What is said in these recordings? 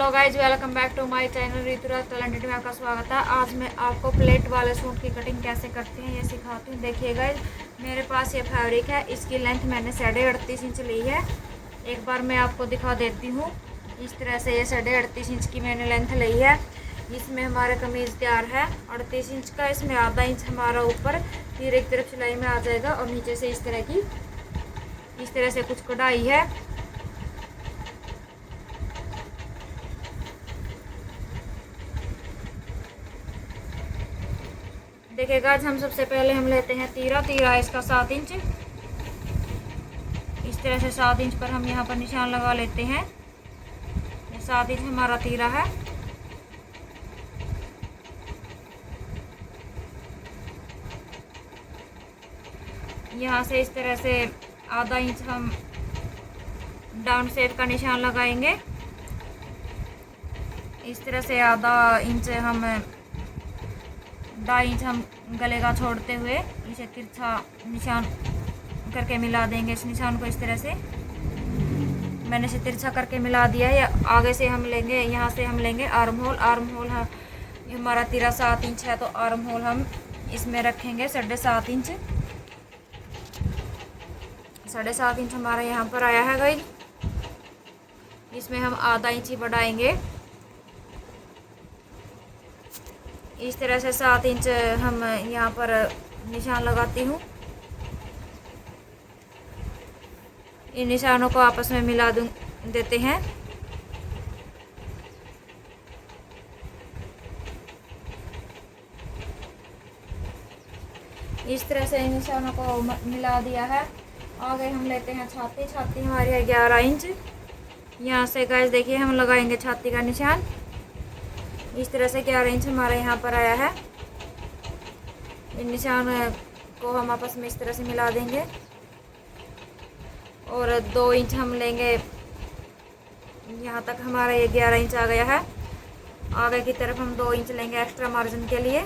Hello guys, welcome back to my channel Rituraj talented में आपका स्वागत है। आज मैं आपको प्लेट वाले सूट की कटिंग कैसे करते हैं ये सिखाती हूँ। देखिए गाइज, मेरे पास ये फैब्रिक है, इसकी लेंथ मैंने 38.5 इंच ली है। एक बार मैं आपको दिखा देती हूँ। इस तरह से ये 38.5 इंच की मैंने लेंथ ली है। इसमें हमारा कमीज़ तैयार है 38 इंच का। इसमें आधा इंच हमारा ऊपर फिर एक तरफ सिलाई में आ जाएगा और नीचे से इस तरह से कुछ कढ़ाई है। देखिएगा, आज हम सबसे पहले हम लेते हैं तीरा इसका 7 इंच। इस तरह से 7 इंच पर हम यहाँ पर निशान लगा लेते हैं। ये 7 इंच हमारा तीरा है। यहाँ से इस तरह से आधा इंच हम डाउन शेप का निशान लगाएंगे। इस तरह से आधा इंच हम 2.5 इंच हम गले का छोड़ते हुए इसे तिरछा निशान करके मिला देंगे। इस निशान को इस तरह से मैंने इसे तिरछा करके मिला दिया है। आगे से हम लेंगे, यहाँ से हम लेंगे आर्म होल। हमारा तीरा 7 इंच है तो आर्म होल हम इसमें रखेंगे 7.5 इंच। 7.5 इंच हमारा यहाँ पर आया है गाइस। इसमें हम आधा इंच ही बढ़ाएंगे। इस तरह से 7 इंच हम यहाँ पर निशान लगाती हूँ। इन निशानों को आपस में मिला देते हैं। इस तरह से इन निशानों को मिला दिया है। आगे हम लेते हैं छाती हमारी है 11 इंच। यहाँ से गाइस देखिए, हम लगाएंगे छाती का निशान। इस तरह से 11 इंच हमारा यहाँ पर आया है। इन निशान को हम आपस में इस तरह से मिला देंगे और 2 इंच हम लेंगे। यहाँ तक हमारा ये 11 इंच आ गया है। आगे की तरफ हम 2 इंच लेंगे एक्स्ट्रा मार्जिन के लिए।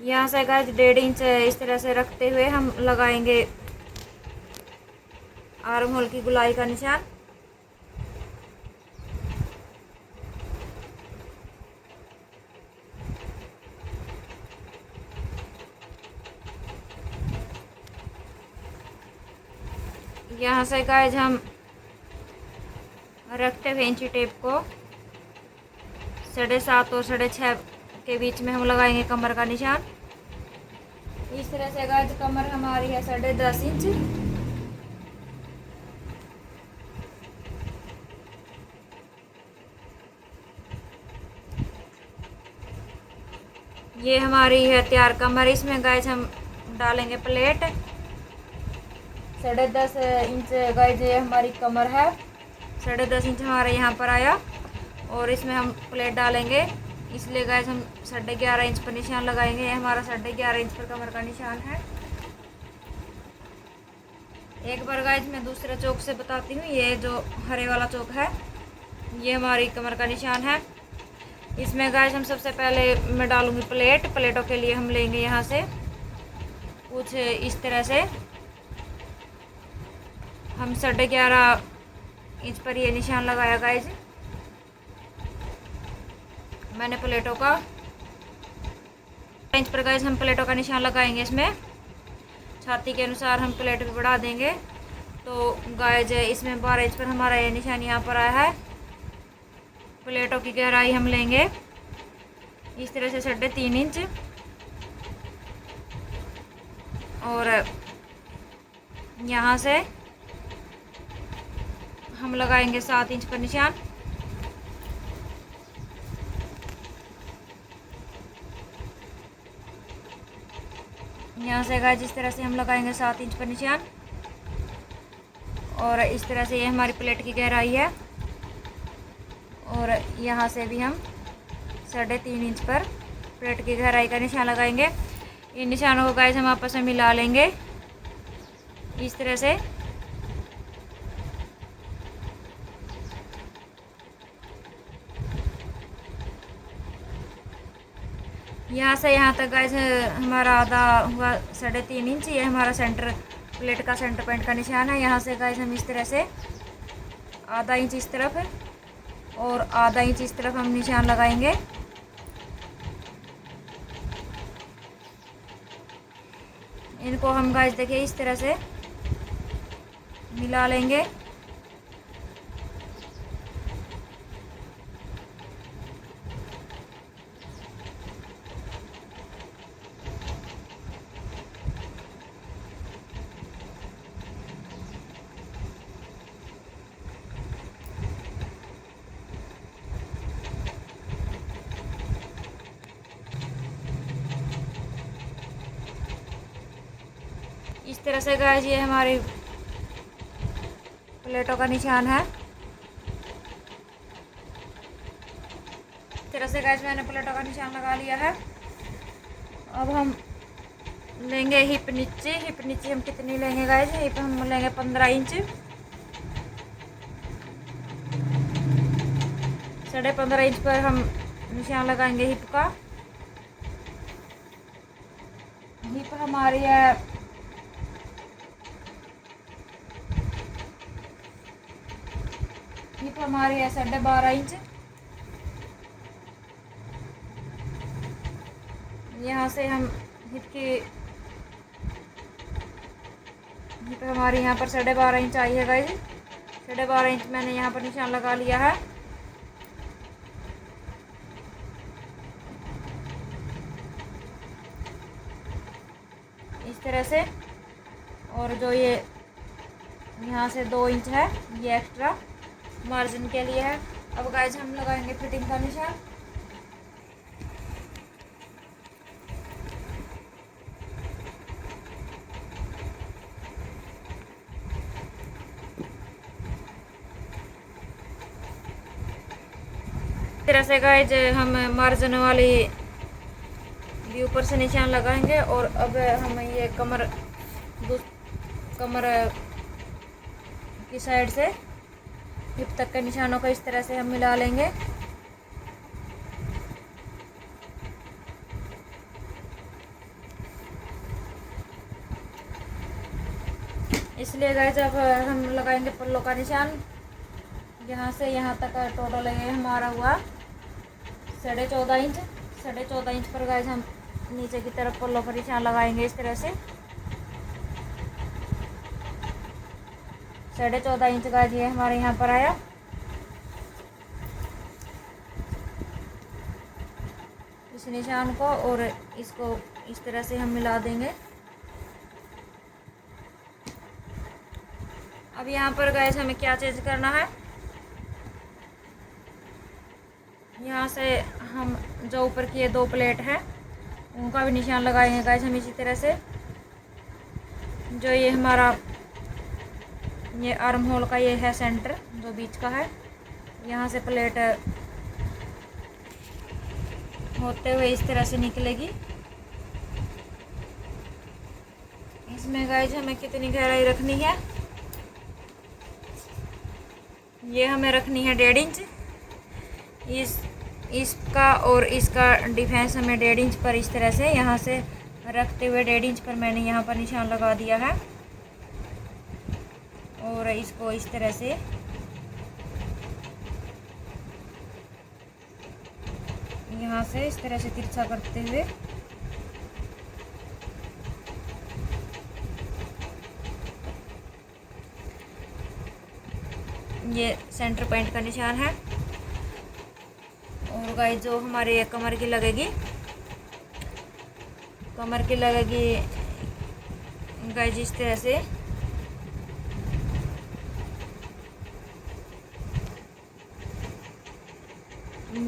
यहाँ से गाइस 1.5 इंच इस तरह से रखते हुए हम लगाएंगे आर्म होल की गुलाई का निशान। यहाँ से गाइस हम रखते हुए इंची टेप को 7.5 और 6.5 के बीच में हम लगाएंगे कमर का निशान। इस तरह से गाइस कमर हमारी है 10.5 इंच। ये हमारी है तैयार कमर। इसमें गाइस हम डालेंगे प्लेट 10.5 इंच। गाइस ये हमारी कमर है, 10.5 इंच हमारा यहाँ पर आया और इसमें हम प्लेट डालेंगे। इसलिए गाइस हम 11.5 इंच पर निशान लगाएंगे। ये हमारा 11.5 इंच पर कमर का निशान है। एक बार गाइस मैं दूसरे चौक से बताती हूँ। ये जो हरे वाला चौक है, ये हमारी कमर का निशान है। इसमें गाइस हम सबसे पहले मैं डालूंगी प्लेटों के लिए हम लेंगे यहाँ से कुछ इस तरह से। हम 11.5 इंच पर ये निशान लगाया गाइस। मैंने प्लेटों का इंच पर गाइस हम प्लेटों का निशान लगाएंगे। इसमें छाती के अनुसार हम प्लेट भी बढ़ा देंगे। तो गाइस इसमें 12 इंच पर हमारा ये निशान यहाँ पर आया है। प्लेटों की गहराई हम लेंगे इस तरह से 3.5 इंच और यहाँ से हम लगाएंगे 7 इंच पर निशान। यहाँ से गाइस जिस तरह से हम लगाएंगे 7 इंच पर निशान और इस तरह से ये हमारी प्लेट की गहराई है। और यहाँ से भी हम 3.5 इंच पर प्लेट की गहराई का निशान लगाएंगे। इन निशानों को गाइस हम आपस में मिला लेंगे इस तरह से। यहाँ से यहाँ तक गाइस हमारा आधा हुआ 3.5 इंच। ये हमारा सेंटर प्लेट का सेंटर पॉइंट का निशान है। यहाँ से गाइस हम इस तरह से आधा इंच इस तरफ और आधा इंच इस तरफ हम निशान लगाएंगे। इनको हम गाइस देखिए इस तरह से मिला लेंगे। इस तरह से गाइस ये हमारी प्लेटों का निशान है। इस तरह से गाइस मैंने प्लेटों का निशान लगा लिया है। अब हम लेंगे हिप नीचे। हिप नीचे हम कितनी लेंगे गाइस? हिप हम लेंगे 15 इंच। 15.5 इंच पर हम निशान लगाएंगे हिप का। हिप हमारी है 12.5 इंच। यहाँ से हम हिप हमारी यहाँ पर 12.5 इंच आई है गाइस। 12.5 इंच मैंने यहाँ पर निशान लगा लिया है। इस तरह से। और जो ये यहाँ से 2 इंच है ये एक्स्ट्रा मार्जिन के लिए है। अब गाइस हम लगाएंगे फिटिंग का निशान। इस तरह से गाइस हम मार्जिन वाली भी ऊपर से निशान लगाएंगे। और अब हम ये कमर की साइड से हिप तक के निशानों को इस तरह से हम मिला लेंगे। इसलिए गाइस अब हम लगाएंगे पल्लों का निशान। यहाँ से यहाँ तक टोटल ये हमारा हुआ 14.5 इंच। 14.5 इंच पर गाइस हम नीचे की तरफ पल्लों पर निशान लगाएंगे इस तरह से। 14.5 इंच गाइस ये हमारे यहाँ पर आया। इस निशान को और इसको इस तरह से हम मिला देंगे। अब यहाँ पर गाइस हमें क्या चेंज करना है? यहाँ से हम जो ऊपर की ये 2 प्लेट है उनका भी निशान लगाएंगे गाइस हम इसी तरह से। जो ये हमारा ये आर्म होल का ये है सेंटर जो बीच का है, यहाँ से प्लेट होते हुए इस तरह से निकलेगी। इसमें गाइस हमें कितनी गहराई रखनी है? ये हमें रखनी है 1.5 इंच। इसका और इसका डिफेंस हमें 1.5 इंच पर इस तरह से यहाँ से रखते हुए 1.5 इंच पर मैंने यहाँ पर निशान लगा दिया है। और इसको इस तरह से यहाँ से इस तरह से तिरछा करते हुए ये सेंटर पॉइंट का निशान है। और गाइस जो हमारे कमर की लगेगी गाइस इस तरह से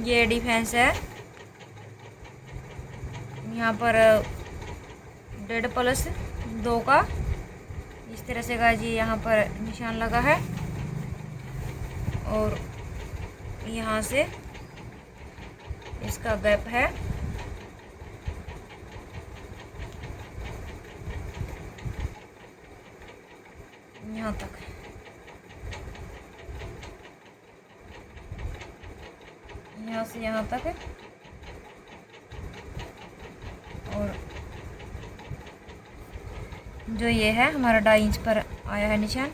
ये डिफेंस है। यहाँ पर 1.5+2 का इस तरह से गाइस ये यहाँ पर निशान लगा है। और यहाँ से इसका गैप है। यहाँ तक यहाँ से यहाँ तक जो ये है हमारा 2.5 इंच पर आया है निशान।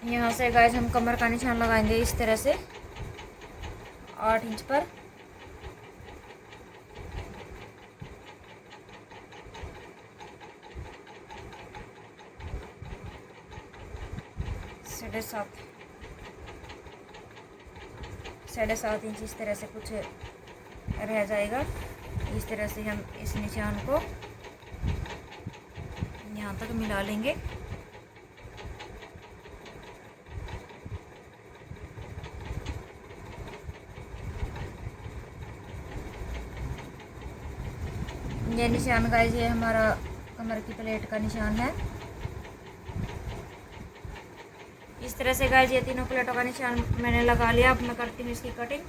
यहाँ से गाइस हम कमर का निशान लगाएंगे इस तरह से 8 इंच पर। साढ़े सात इंच इस तरह से कुछ रह जाएगा। इस तरह से हम इस निशान को यहाँ तक मिला लेंगे। ये निशान गाइस ये हमारा कमर की प्लेट का निशान है। इस तरह से गाइस ये तीनों प्लेटों का निशान मैंने लगा लिया। अब मैं करती हूँ इसकी कटिंग।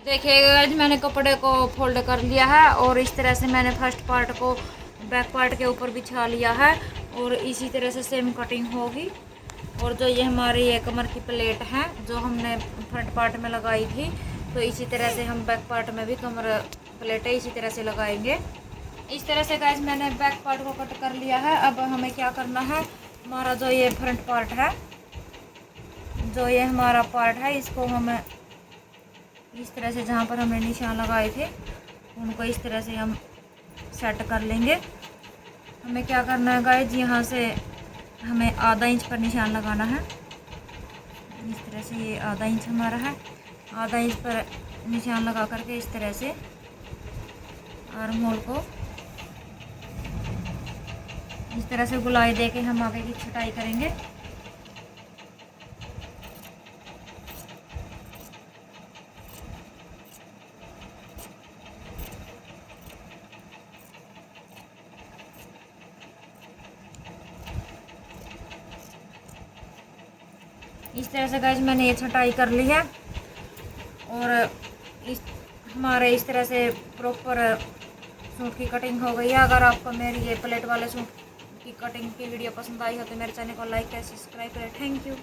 देखिएगा गाइस मैंने कपड़े को फोल्ड कर लिया है और इस तरह से मैंने फर्स्ट पार्ट को बैक पार्ट के ऊपर बिछा लिया है और इसी तरह से सेम कटिंग होगी। और जो ये हमारी ये कमर की प्लेट है जो हमने फ्रंट पार्ट में लगाई थी, तो इसी तरह से हम बैक पार्ट में भी कमर प्लेटें इसी तरह से लगाएंगे। इस तरह से गाइस मैंने बैक पार्ट को कट कर लिया है। अब हमें क्या करना है, हमारा जो ये फ्रंट पार्ट है, जो ये हमारा पार्ट है, इसको हमें इस तरह से जहाँ पर हमने निशान लगाए थे उनको इस तरह से हम सेट कर लेंगे। हमें क्या करना है गाइस, यहाँ से हमें आधा इंच पर निशान लगाना है। इस तरह से ये आधा इंच हमारा है। आधा इंच पर निशान लगा करके इस तरह से आर्म होल को इस तरह से गुलाई दे के हम आगे की छटाई करेंगे। इस तरह से गाइस मैंने ये छटाई कर ली है और इस हमारे इस तरह से प्रॉपर सूट की कटिंग हो गई है। अगर आपको मेरी ये प्लेट वाले सूट की कटिंग की वीडियो पसंद आई हो तो मेरे चैनल को लाइक करें, सब्सक्राइब करें। Thank you.